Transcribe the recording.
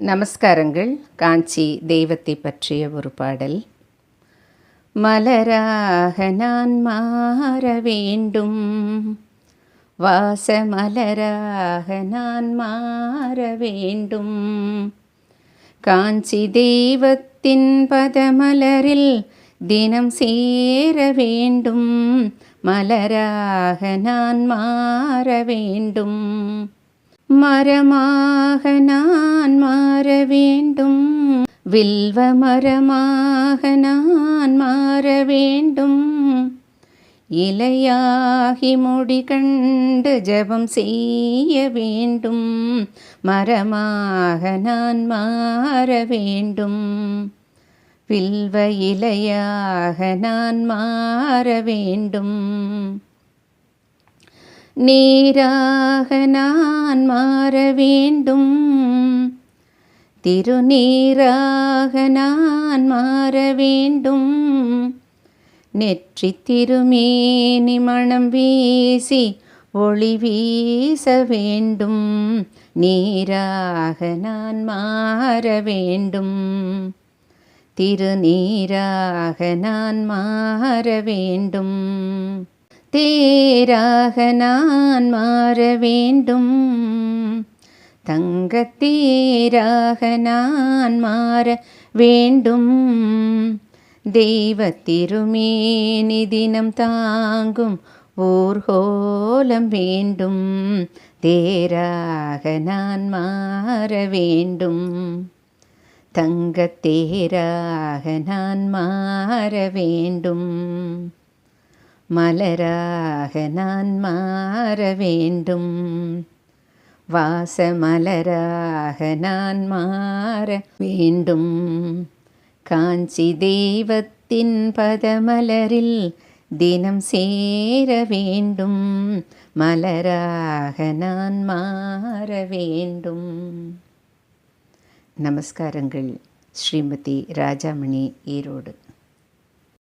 நமஸ்காரங்கள். காஞ்சி தெய்வத்தை பற்றிய ஒரு பாடல். மலராக நான் மாற வேண்டும், வாசமலராக நான் மாற வேண்டும், காஞ்சி தெய்வத்தின் பதமலரில் தினம் சேர வேண்டும், மலராக நான் மாற வேண்டும், மரமாக நான் மாற வேண்டும், வில்வ மரமாக நான் மாற வேண்டும், இலையாகி முடி கண்டு ஜபம் செய்ய வேண்டும், மரமாக நான் மாற வேண்டும், வில்வ இலையாக நான் மாற வேண்டும், நீராக நான் மாற வேண்டும், திருநீராக நான் மாற வேண்டும், நெற்றி திருமேனி மணம் வீசி ஒளி வீச வேண்டும், நீராக நான் மாற வேண்டும், திருநீராக நான் மாற வேண்டும், தேராக நான் மாற வேண்டும், தங்கத்தேராக நான் மாற வேண்டும், தெய்வ திருமேனி தினம் தாங்கும் ஊர்கோலம் வேண்டும், தேராக நான் மாற வேண்டும், தங்கத்தேராக நான் மாற வேண்டும், மலராக நான் மாற வேண்டும், வாசமலராக நான் மாற வேண்டும், காஞ்சி தெய்வத்தின் பதமலரில் தினம் சேர வேண்டும், மலராக நான் மாற வேண்டும். நமஸ்காரங்கள். ஸ்ரீமதி ராஜாமணி, ஈரோடு.